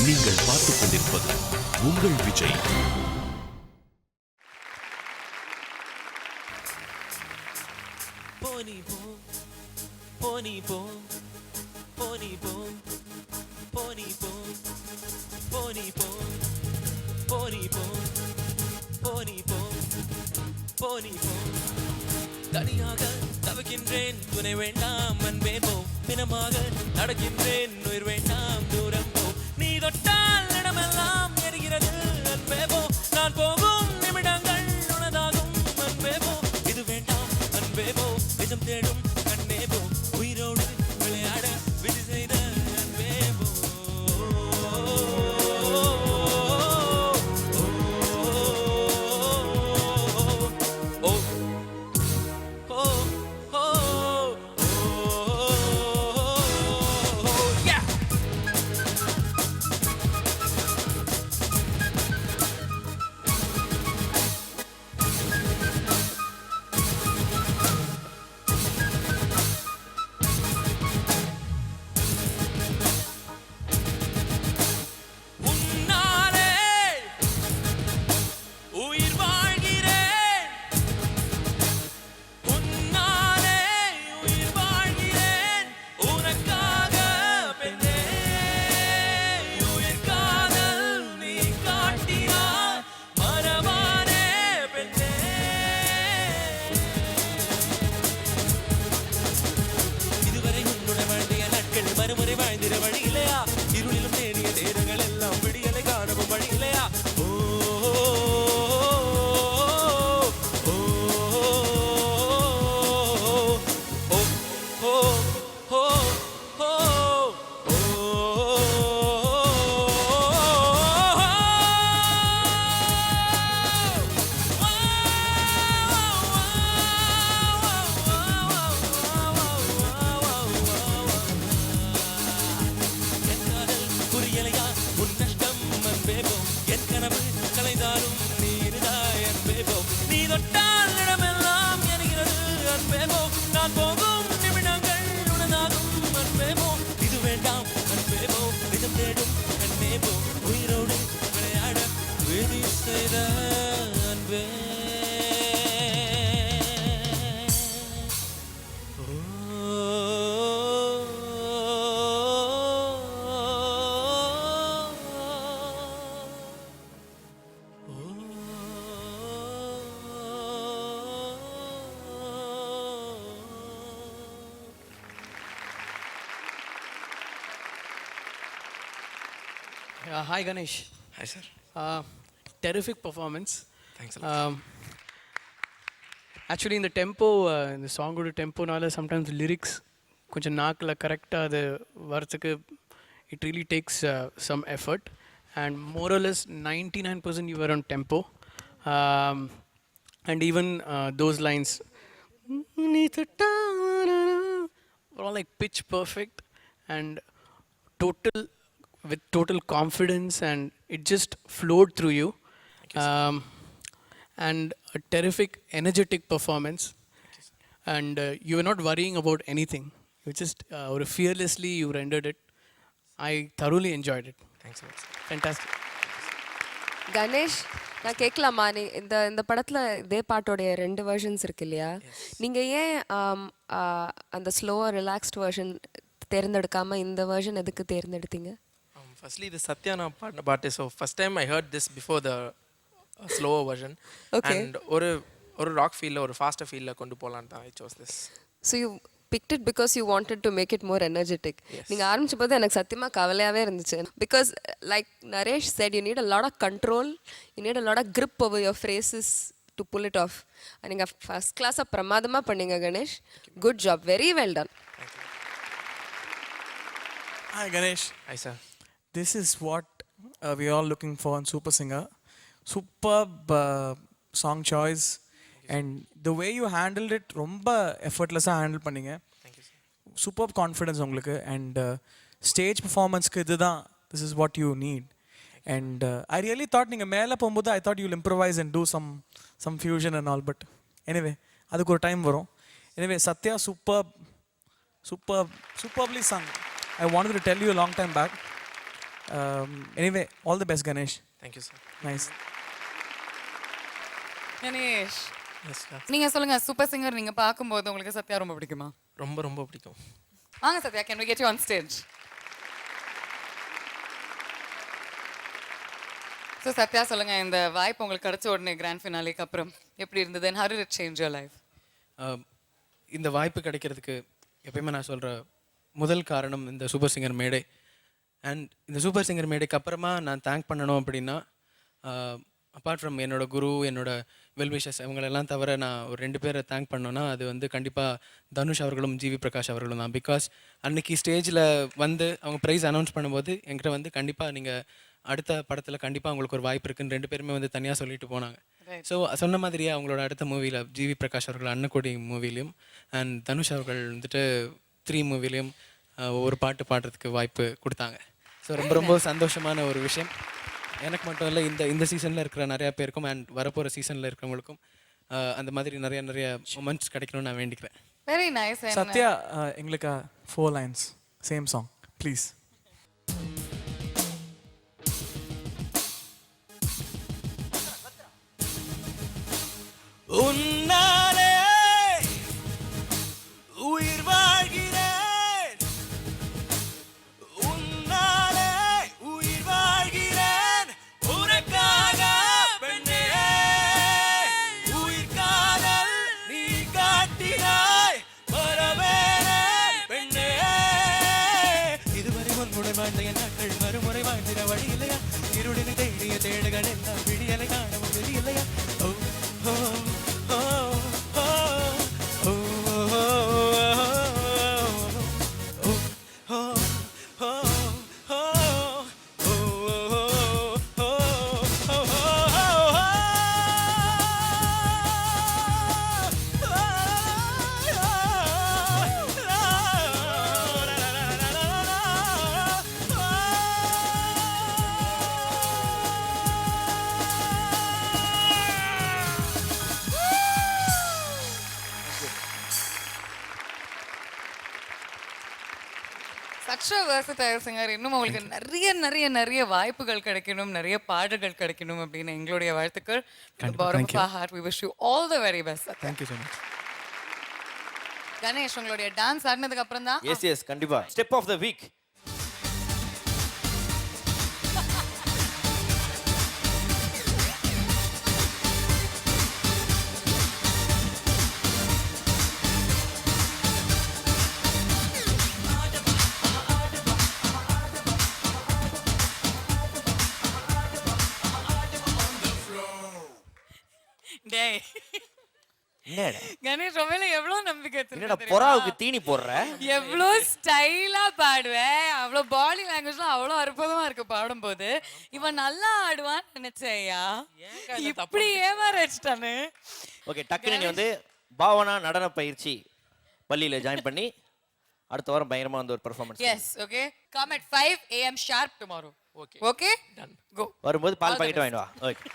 நீங்கள் பார்த்துக் கொண்டிருப்பது உங்கள் விஜய். போனி போ போனி போ போனி போ போனி போ போனி போ போனி போ போனி போ போனி போ. தனியாக தவிக்கின்றேன் துணை வேண்டாம் அன்பே போ. தினமாக நடக்கின்றேன் உயிர் வேண்டாம் தூரம் போ. நீ தொட்டால் இடமெல்லாம் எரிகிறது அன்பே போ. நான் போகும் நிமிடங்கள் உனதாகும் அன்பே போ. இது வேண்டாம் அன்பே போ. நிஜம் தேடும் கண்ணே போ. உயிரோடு விளையாட விதி செய்த அன்பே போ. மறுமுறை வாழ்ந்திட வழி இல்லையா? இருளிலும் தேடிய நேரங்கள் எல்லாம் விடியலை காணவும் வழி இல்லையா? ஓ புரியலையா உன் கஷ்டம் அன்பே போ. என் கனவு கலைந்தாலும் நீருதாய் அன்பே போ. நீ தொட்டால் இடமெல்லாம் எரிகிறது அன்பே போ. நான் போகும் நிமிடங்கள் உனதாகும் அன்பே போ. இது வேண்டாம் அன்பே போ. நிஜம் தேடும் கண்ணே போ. உயிரோடு விளையாட விதி செய்த அன்பே. Hi Ganesh. Hi sir. Terrific performance. Thanks a lot. Actually இந்த டெம்போ இந்த சாங்கோட டெம்போனால சம்டைம்ஸ் லிரிக்ஸ் கொஞ்சம் நாக்கில் கரெக்டாக அது வரத்துக்கு it really takes some effort and more or less 99% you are on tempo and even those lines all like pitch perfect and with total confidence, and it just flowed through you. And a terrific energetic performance, and you were not worrying about anything. You just fearlessly you rendered it. I thoroughly enjoyed it. Thanks a lot sir. Fantastic. Ganesh, நான் கேட்கலாமா? நீ இந்த படத்தில் இதே பாட்டோடைய 2 versions இருக்கு இல்லையா? நீங்கள் ஏன் அந்த ஸ்லோவாக ரிலாக்ஸ்ட் வெர்ஷன் தேர்ந்தெடுக்காமல் இந்த வெர்ஷன் எதுக்கு தேர்ந்தெடுத்தீங்க? Firstly, this Satya na part is so first time I heard this before the slower version. Okay. And ஒரு rock feel ஒரு faster feel la kondu polan I chose this. So you picked it because you wanted to make it more energetic. நீங்கள் ஆரம்பிச்ச போது எனக்கு சத்தியமாக கவலையாகவே இருந்துச்சு. Because like Naresh said, you need a lot of control, you need a lot of grip over your phrases to pull it off. நீங்கள் first கிளாஸாக பிரமாதமாக பண்ணீங்க Ganesh. Good job, very well done. Hi Ganesh. Hi sir. This is what we are all looking for in Super Singer. Superb song choice, and the way you handled it ரொம்ப effortless-ஆ handle பண்ணீங்க. Thank you sir. Superb confidence உங்களுக்கு, and stage performance-க்கு இதுதான், this is what you need. And I really thought நீங்கள் மேலே போகும்போது I thought you'll improvise and do some fusion and all, but anyway அதுக்கு ஒரு time வரும். Anyway, Satya, superbly sung. I wanted to tell you a long time back. Anyway all the best Ganesh. Thank you sir. Nice. Ganesh yes sir. நீங்க சொல்லுங்க, super singer நீங்க பார்க்கும்போது உங்களுக்கு சத்யா ரொம்ப பிடிக்குமா? ரொம்ப ரொம்ப பிடிக்கும். வாங்க Sathya, can we get you on stage? So Sathya சொல்லுங்க, இந்த வாய்ப்பு உங்களுக்கு கிடைச்ச உடனே கிராண்ட் ஃபினாலேக்கு அப்புறம் எப்படி இருந்தது? and how did it change your life? இந்த வாய்ப்பு கிடைக்கிறதுக்கு எப்பயுமே நான் சொல்கிற முதல் காரணம் இந்த சூப்பர் சிங்கர் மேடை. அண்ட் இந்த சூப்பர் சிங்கர் மேடைக்கு அப்புறமா நான் தேங்க் பண்ணணும் அப்படின்னா, அப்பார்ட் ஃப்ரம் என்னோட குரு, என்னோட வெல்விஷஸ் இவங்களெல்லாம் தவிர நான் ஒரு 2 பேரை தேங்க் பண்ணோன்னா அது வந்து கண்டிப்பாக தனுஷ் அவர்களும் ஜிவி பிரகாஷ் அவர்களும் தான். பிகாஸ் அன்றைக்கி ஸ்டேஜில் வந்து அவங்க ப்ரைஸ் அனௌன்ஸ் பண்ணும்போது என்கிட்ட வந்து கண்டிப்பாக நீங்கள் அடுத்த படத்தில் கண்டிப்பாக உங்களுக்கு ஒரு வாய்ப்பு இருக்குன்னு 2 பேருமே வந்து தனியாக சொல்லிட்டு போனாங்க. ஸோ சொன்ன மாதிரியே அவங்களோட அடுத்த மூவியில் ஜிவி பிரகாஷ் அவர்கள் அன்னக்கொடி மூவிலையும் அண்ட் தனுஷ் அவர்கள் வந்துட்டு 3 மூவிலையும் ஒரு பாட்டு பாடுறதுக்கு வாய்ப்பு கொடுத்தாங்க. ஸோ ரொம்ப ரொம்ப சந்தோஷமான ஒரு விஷயம். எனக்கு மட்டும் இல்லை, இந்த சீசனில் இருக்கிற நிறையா பேருக்கும் அண்ட் வரப்போகிற சீசனில் இருக்கிறவங்களுக்கும் அந்த மாதிரி நிறைய மொமெண்ட்ஸ் கிடைக்கணும்னு நான் வேண்டிக்கிறேன். Very nice. சத்யா, எங்களுக்கு 4 lines சேம் சாங் ப்ளீஸ். உன்னாலே உயிர் வாழ்கிறேன், உன்னாலே உயிர் வாழ்கிறேன், உனக்காக பெண்ணே, உயிர் காதல் நீ காட்டினாய் வரவேனே பெண்ணே. இதுவரை உன்னுடன் வாழ்ந்த என் நாட்கள் மறுமுறை வாழ்ந்திட வழி இல்லையா? இருளினை தேடிய தேடுகள் எல்லாம் விடியலை காணவும் வெளி இல்லையா? ஓ ஓ such a versatile singer. இன்னும் உங்களுக்கு நிறைய வாய்ப்புகள் கிடைக்கணும், நிறைய பாடல்கள் கிடைக்கணும் அப்படின்னு எங்களுடைய வாழ்த்துக்கள். bottom of our heart we wish you all the very best. Thank you so much. Ganesh, உங்களுடைய டான்ஸ் ஆடினதுக்கு அப்புறம் தான் எஸ் கண்டிப்பா ஸ்டெப் ஆஃப் த வீக். டேய் என்னடா கணேஷ் உண்மையில எவ்வளவு நம்பிக்கை என்னடா வச்சிருக்க பொறாவுக்கு தீனி போடுற? எவ்வளோ ஸ்டைலா பாடுவேன், அவ்வளோ பாடி லாங்குவேஜ்லாம் அவ்வளோ அற்புதமா இருக்கு பாடும்போது. இவன் நல்லா ஆடுவான்னு நினைச்சேயா, இப்படி ஏமாற வச்சுட்டானு. ஓகே, டக்குனு நீ வந்து பாவனா நடன பயிற்சி பள்ளியில ஜாயின் பண்ணி அடுத்த வாரம் பயங்கரமா வந்து ஒரு performance. Yes, okay, come at 5 AM sharp tomorrow. Okay, done, go. வரும்போது பால் பாக்கெட் வாங்கிட்டு வா. ஓகே.